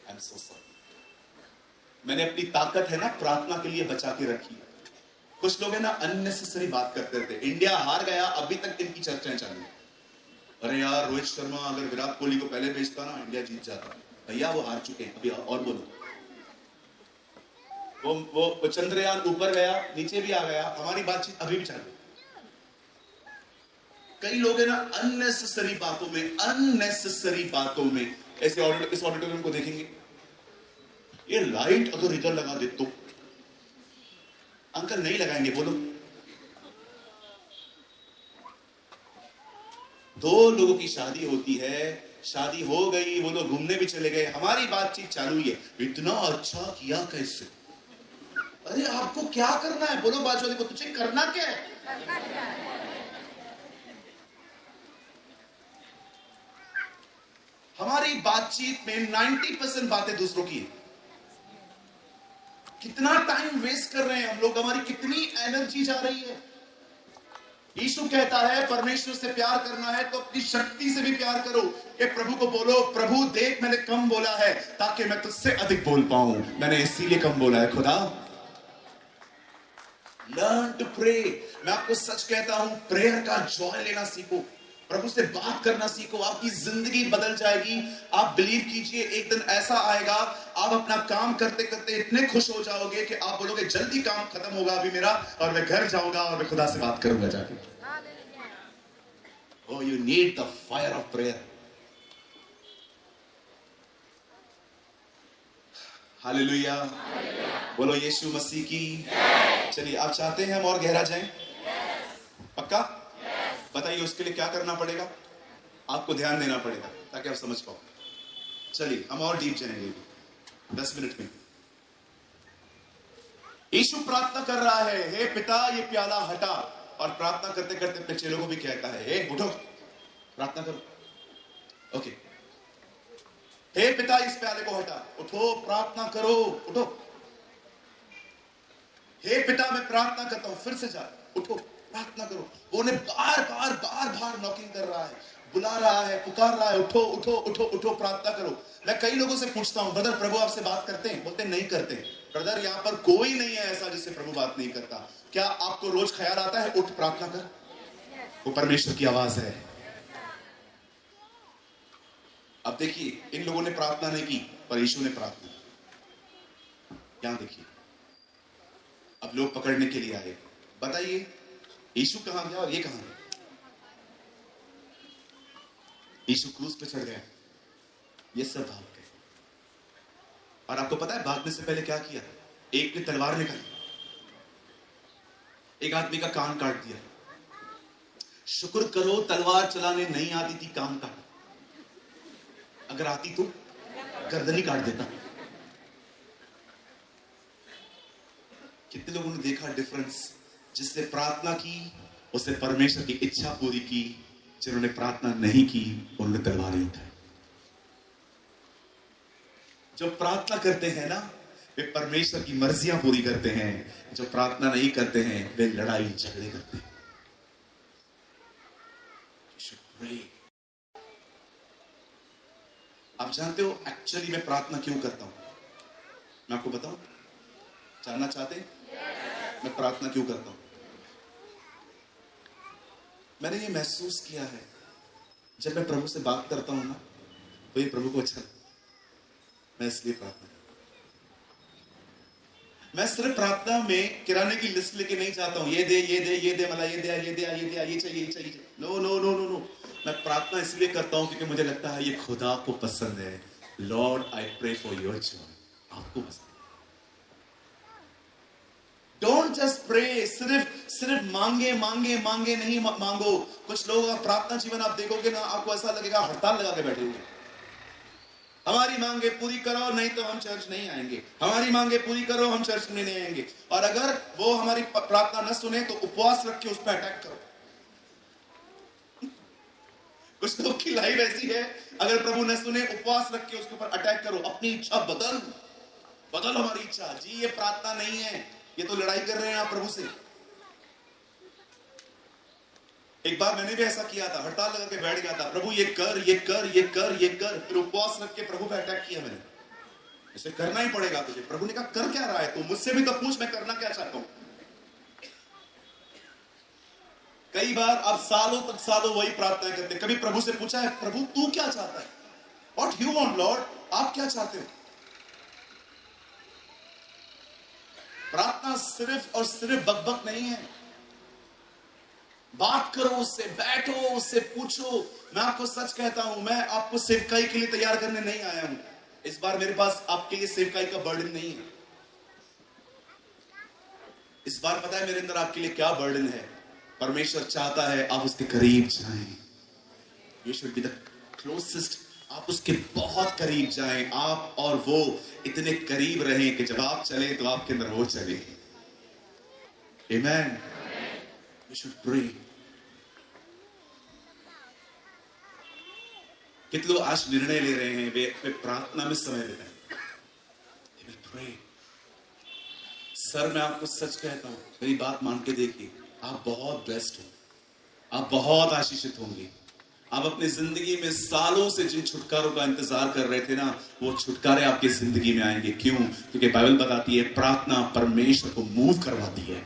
I am so sorry. मैंने अपनी ताकत है ना प्रार्थना के लिए बचा के रखी है। कुछ लोग है ना अननेसेसरी बात करते थे। इंडिया हार गया, अभी तक इनकी चर्चाएं चालू है। अरे यार रोहित शर्मा अगर विराट कोहली को पहले भेजता ना, इंडिया जीत जाता। भैया वो हार चुके हैं, अभी और बोलो। वो चंद्रयान ऊपर गया, नीचे भी आ गया, हमारी बातचीत अभी भी चालू। कई लोग है ना अननेसेसरी बातों में ऐसे इस ऑडिटोरियम को देखेंगे, ये लाइट अगर इधर लगा दे तो। अंकल नहीं लगाएंगे, बोलो। दो लोगों की शादी होती है, शादी हो गई, वो लोग घूमने भी चले गए, हमारी बातचीत चालू हुई है, इतना अच्छा किया कैसे? अरे आपको क्या करना है? बोलो बाजू वाले को, तुझे करना क्या है? हमारी बातचीत में 90% बातें दूसरों की है। कितना टाइम वेस्ट कर रहे हैं हम लोग, हमारी कितनी एनर्जी जा रही है। यीशु कहता है परमेश्वर से प्यार करना है तो अपनी शक्ति से भी प्यार करो। कि प्रभु को बोलो, प्रभु देख मैंने कम बोला है ताकि मैं तुझसे अधिक बोल पाऊं, मैंने इसीलिए कम बोला है। खुदा, लर्न टू प्रे। मैं आपको सच कहता हूं, प्रेयर का जॉय लेना सीखो, प्रभु से बात करना सीखो, आपकी जिंदगी बदल जाएगी। आप बिलीव कीजिए, एक दिन ऐसा आएगा, आप अपना काम करते करते इतने खुश हो जाओगे कि आप बोलोगे जल्दी काम खत्म होगा अभी मेरा, और मैं घर जाऊंगा और मैं खुदा से बात करूंगा जाके। Oh, you need the fire of prayer. Hallelujah, बोलो यीशु मसीह की। चलिए, आप चाहते हैं हम और गहरा जाएं? पक्का? बताइए उसके लिए क्या करना पड़ेगा? आपको ध्यान देना पड़ेगा ताकि आप समझ पाओ। चलिए हम और डीप जाएंगे 10 मिनट में। यीशु प्रार्थना कर रहा है, हे पिता ये प्याला हटा, और प्रार्थना करते करते अपने चेलों को भी कहता है, हे उठो प्रार्थना करो। ओके, हे पिता इस प्याले को हटा, उठो प्रार्थना करो, उठो। हे पिता मैं प्रार्थना करता हूं, फिर से जा, उठो प्रार्थना करो। वो उन्हें बार बार नॉकिंग कर रहा है, बुला रहा है, पुकार रहा है, उठो उठो उठो उठो प्रार्थना करो। मैं कई लोगों से पूछता हूं, ब्रदर प्रभु आपसे बात करते हैं? बोलते नहीं करते। ब्रदर यहां पर कोई नहीं है ऐसा जिससे प्रभु बात नहीं करता। क्या आपको रोज ख्याल आता है उठ प्रार्थना कर? वो परमेश्वर की आवाज है। अब देखिए, इन लोगों ने प्रार्थना नहीं की पर यीशु ने प्रार्थना की। यहां देखिए, अब लोग पकड़ने के लिए आए। बताइए यीशु कहां गया और ये कहां गया? यीशु क्रूस पे चढ़ गया, ये सब भाग गए। और आपको पता है भागने से पहले क्या किया? एक ने तलवार निकाली, एक आदमी का कान काट दिया। शुक्र करो तलवार चलाने नहीं आती थी, कान काट। अगर आती तो गर्दनी काट देता। कितने लोगों ने देखा डिफरेंस? जिसने प्रार्थना की उसने परमेश्वर की इच्छा पूरी की, जिन्होंने प्रार्थना नहीं की उन्होंने तलवारें उठाई। जो प्रार्थना करते हैं ना, वे परमेश्वर की मर्जियां पूरी करते हैं। जो प्रार्थना नहीं करते हैं वे लड़ाई झगड़े करते हैं। आप जानते हो एक्चुअली मैं प्रार्थना क्यों करता हूं? मैं आपको बताऊं, जानना चाहते हैं मैं प्रार्थना क्यों करता हूं? मैंने ये महसूस किया है, जब मैं प्रभु से बात करता हूं ना, तो ये प्रभु को अच्छा लगता है। मैं इसलिए प्रार्थना करता हूं। मैं सिर्फ प्रार्थना में किराने की लिस्ट लेके नहीं जाता हूं, ये दे ये दे ये दे, मला ये दे ये दे ये दे, ये चाहिए ये चाहिए। No no no no no, मैं प्रार्थना इसलिए करता हूं क्योंकि मुझे लगता है ये खुदा को पसंद है। Lord I pray for your joy, आपको पसंद। डोंट जस्ट प्रे, सिर्फ मांगे मांगे मांगे नहीं मांगो। कुछ लोगों का प्रार्थना जीवन आप देखोगे ना, आपको ऐसा लगेगा हड़ताल लगा के बैठे हुए। हमारी मांगे पूरी करो नहीं तो हम चर्च नहीं आएंगे, हमारी मांगे पूरी करो हम चर्च में नहीं आएंगे। और अगर वो हमारी प्रार्थना न सुने तो उपवास रख के उस पर अटैक करो। कुछ लोग की लाइफ ऐसी है, अगर प्रभु न सुने उपवास रख के उसके ऊपर अटैक करो। अपनी इच्छा बदल हमारी इच्छा। जी ये प्रार्थना नहीं है, ये तो लड़ाई कर रहे हैं आप प्रभु से। एक बार मैंने भी ऐसा किया था, हड़ताल लगा के बैठ गया था, प्रभु ये कर ये कर ये कर ये कर, फिर उपवास रख के प्रभु पे अटैक किया मैंने। इसे करना ही पड़ेगा तुझे। प्रभु ने कहा कर क्या रहा है तू? मुझसे भी तो पूछ मैं करना क्या चाहता हूं। कई बार आप सालों वही प्रार्थना करते। कभी प्रभु से पूछा है प्रभु तू क्या चाहता है? व्हाट यू वांट लॉर्ड, आप क्या चाहते हो? प्रार्थना सिर्फ और सिर्फ बकबक नहीं है। बात करो उससे, बैठो उससे पूछो। मैं आपको सच कहता हूं, मैं आपको सेवकाई के लिए तैयार करने नहीं आया हूं। इस बार मेरे पास आपके लिए सेवकाई का बर्डन नहीं है। इस बार पता है मेरे अंदर आपके लिए क्या बर्डन है? परमेश्वर चाहता है आप उसके करीब जाएं। You should be the closest. आप उसके बहुत करीब जाएं, आप और वो इतने करीब रहें कि जब आप चले तो आपके अंदर वो चले। आमेन। You should pray. कितने लोग आज निर्णय ले रहे हैं वे प्रार्थना में समय बिताएं। They will pray। सर मैं आपको सच कहता हूं, मेरी बात मान के देखिए, आप बहुत बेस्ट हो, आप बहुत आशीषित होंगे। आप अपनी जिंदगी में सालों से जिन छुटकारों का इंतजार कर रहे थे ना, वो छुटकारे आपकी जिंदगी में आएंगे। क्यों? क्योंकि बाइबल बताती है प्रार्थना परमेश्वर को मूव करवाती है,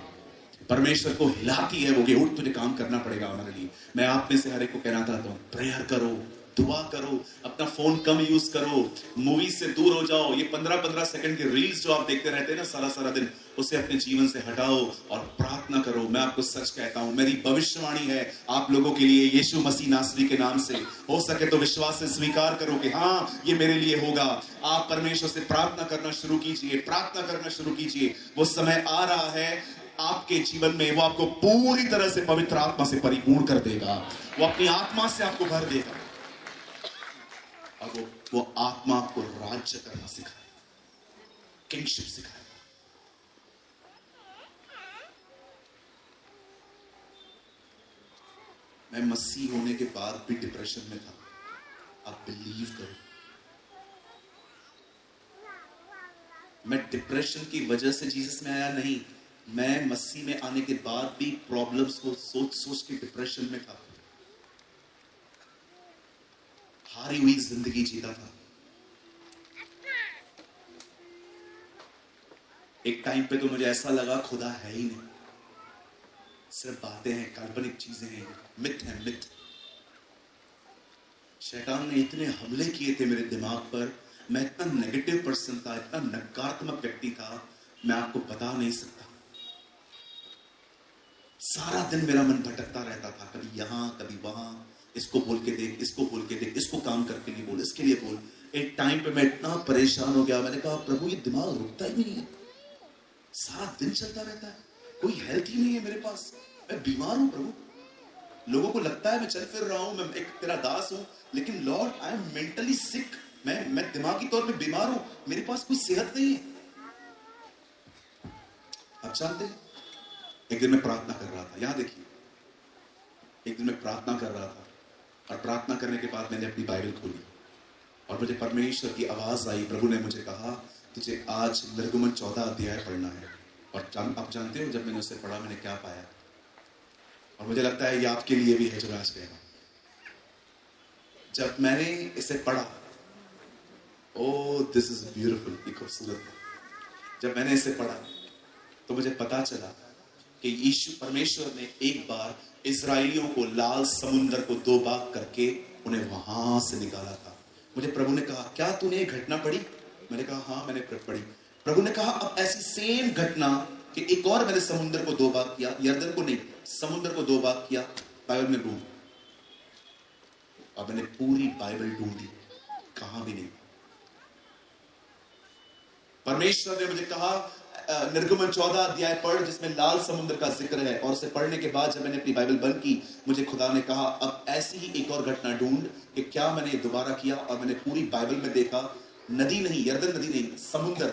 परमेश्वर को हिलाती है। वो कि उठ, तुझे काम करना पड़ेगा हमारे लिए। मैं आप में से हर एक को कहना चाहता हूं, प्रेयर करो, दुआ करो, अपना फोन कम यूज करो, मूवी से दूर हो जाओ। ये 15-15 सेकंड के रील्स जो आप देखते रहते हैं ना सारा सारा दिन, उसे अपने जीवन से हटाओ और प्रार्थना करो। मैं आपको सच कहता हूं, मेरी भविष्यवाणी है आप लोगों के लिए, यीशु मसीह नासरी के नाम से, हो सके तो विश्वास से स्वीकार करो कि हाँ ये मेरे लिए होगा। आप परमेश्वर से प्रार्थना करना शुरू कीजिए, प्रार्थना करना शुरू कीजिए। वो समय आ रहा है आपके जीवन में, वो आपको पूरी तरह से पवित्र आत्मा से परिपूर्ण कर देगा। वो अपनी आत्मा से आपको भर देगा और वो आत्मा आपको राज्य करना सिखाए, किंगशिप सिखाए। मैं मसीह होने के बाद भी डिप्रेशन में था, आप बिलीव करो। मैं डिप्रेशन की वजह से जीसस में आया नहीं, मैं मसीह में आने के बाद भी प्रॉब्लम्स को सोच सोच के डिप्रेशन में था, हारी हुई जिंदगी जीता था। एक टाइम पे तो मुझे ऐसा लगा खुदा है ही नहीं, सिर्फ बातें हैं, काल्पनिक चीजें हैं, मिथ है मिथ। शैतान ने इतने हमले किए थे मेरे दिमाग पर, मैं इतना नेगेटिव पर्सन था, इतना नकारात्मक व्यक्ति था, मैं आपको बता नहीं सकता। सारा दिन मेरा मन भटकता रहता था, कभी यहां कभी वहां, इसको बोल के देख, इसको बोल के देख, इसको काम करके लिए बोल, इसके लिए बोल। एक टाइम पे मैं इतना परेशान हो गया, मैंने कहा प्रभु ये दिमाग रुकता ही नहीं है, सारा दिन चलता रहता है, कोई हेल्थ ही नहीं है मेरे पास, मैं बीमार हूं प्रभु। लोगों को लगता है मैं चल फिर रहा हूं, मैं एक तेरा दास हूं, लेकिन लॉर्ड आई एम मेंटली सिक। मैं दिमागी तौर पे बीमार हूं, मेरे पास कोई सेहत नहीं है। आप जानते हैं, एक दिन मैं प्रार्थना कर रहा था, यहां देखिए, एक दिन मैं प्रार्थना कर रहा था और प्रार्थना करने के बाद मैंने अपनी बाइबल खोली और मुझे परमेश्वर की आवाज आई। प्रभु ने मुझे कहा तुझे आज निर्गमन 14 अध्याय पढ़ना है। और आप जानते हो जब मैंने उसे पढ़ा मैंने क्या पाया, और मुझे लगता है ये आपके लिए भी है जो मैं आज कह रहा हूं। जब मैंने इसे पढ़ा, ओ दिस इज ब्यूटीफुल, ये खूबसूरत है। जब मैंने इसे पढ़ा तो मुझे पता चला कि यीशु परमेश्वर ने एक बार इजरायलियों को लाल समुद्र को 2 भाग करके उन्हें वहां से निकाला था। मुझे प्रभु ने कहा क्या तूने ये घटना पढ़ी? मैंने कहा हाँ मैंने पढ़ी। प्रभु ने कहा अब ऐसी सेम घटना कि एक और मैंने समुद्र को 2 भाग किया, यर्दन को नहीं, समुद्र को 2 भाग किया, बाइबल में ढूंढ। और मैंने पूरी बाइबल ढूंढी, कहां भी नहीं। परमेश्वर ने मुझे कहा निर्गमन 14 अध्याय पढ़ जिसमें लाल समुद्र का जिक्र है। और उसे पढ़ने के बाद जब मैंने अपनी बाइबल बंद की, मुझे खुदा ने कहा अब ऐसी ही एक और घटना ढूंढ कि क्या मैंने दोबारा किया। और मैंने पूरी बाइबल में देखा, नदी नहीं, यर्दन नदी नहीं, समुद्र,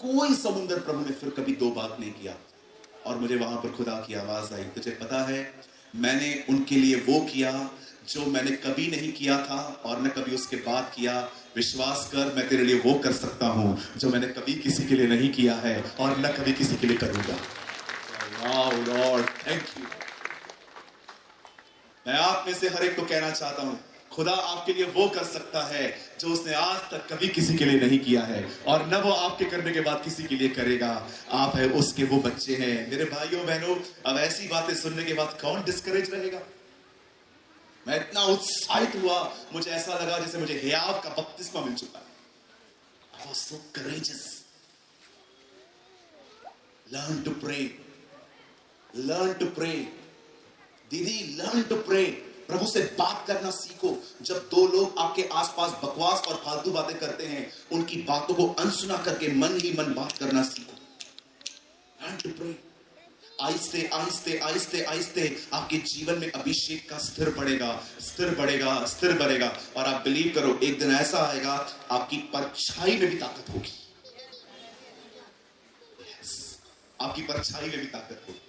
कोई समुद्र प्रभु ने फिर कभी 2 भाग नहीं किया। और मुझे वहां पर खुदा की आवाज आई, तुझे पता है मैंने उनके लिए वो किया जो मैंने कभी नहीं किया था और न कभी उसके बाद किया। विश्वास कर मैं तेरे लिए वो कर सकता हूं जो मैंने कभी किसी के लिए नहीं किया है और न कभी किसी के लिए करूंगा। वाह लॉर्ड, थैंक यू। मैं आप में से हर एक को कहना चाहता हूं, खुदा आपके लिए वो कर सकता है जो उसने आज तक कभी किसी के लिए नहीं किया है और न वो आपके करने के बाद किसी के लिए करेगा। आप है उसके वो बच्चे हैं। मेरे भाइयों बहनों, अब ऐसी बातें सुनने के बाद कौन डिस्करेज रहेगा? मैं इतना उत्साहित हुआ, मुझे ऐसा लगा जैसे मुझे हियाव का बपतिस्मा मिल चुका है। I was so courageous. Learn to pray. Learn to pray. दीदी learn to pray. प्रभु से बात करना सीखो। जब दो लोग आपके आसपास बकवास और फालतू बातें करते हैं, उनकी बातों को अनसुना करके मन ही मन बात करना सीखो। Learn to pray. आहिस्ते आहिस्ते आहिस्ते आहिस्ते आपके जीवन में अभिषेक का स्थिर बढ़ेगा, स्थिर बढ़ेगा, स्थिर बढ़ेगा। और आप बिलीव करो, एक दिन ऐसा आएगा आपकी परछाई में भी ताकत होगी। yes. आपकी परछाई में भी ताकत होगी।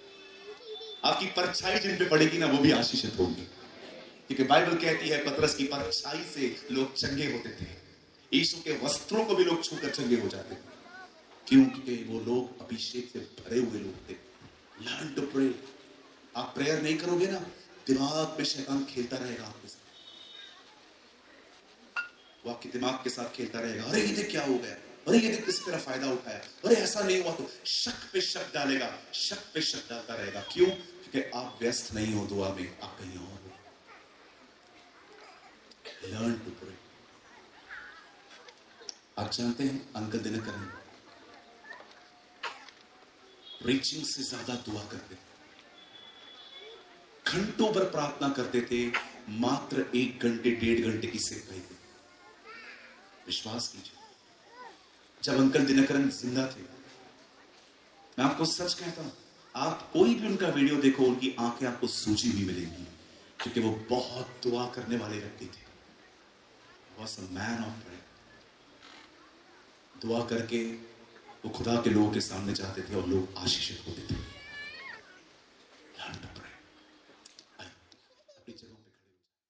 आपकी परछाई जिन पे पड़ेगी ना, वो भी आशीषित होगी। क्योंकि बाइबल कहती है पतरस की परछाई से लोग चंगे होते थे। यीशु के वस्त्रों को भी लोग छूकर चंगे हो जाते थे। क्योंकि वो लोग अभिषेक से भरे हुए लोग थे। Learn to pray. आप प्रेयर नहीं करोगे ना, दिमाग में शैतान खेलता रहेगा आपके साथ। वो आपके दिमाग के साथ खेलता रहेगा। अरे ये देख क्या हो गया, अरे ये देख किसी तरह फायदा उठाया, अरे ऐसा नहीं हुआ, तो शक पे शक डालेगा, शक पे शक डालता रहेगा। क्यों? क्योंकि आप व्यस्त नहीं हो दुआ में, आप कहीं और हो। Learn to pray. आप जानते हैं अंकल दिनकरन प्रीचिंग से ज्यादा दुआ करते थे, घंटों भर प्रार्थना करते थे, मात्र 1 घंटे 1.5 घंटे की सेवा ही थी। विश्वास कीजिए, जब अंकल दिनकरन जिंदा थे, मैं आपको सच कहता हूं, आप कोई भी उनका वीडियो देखो, उनकी आंखें आपको सूजी हुई मिलेंगी, क्योंकि वो बहुत दुआ करने वाले व्यक्ति थे। Was a man of prayer. दुआ करके वो खुदा के लोगों के सामने जाते थे और लोग आशीषित होते थे।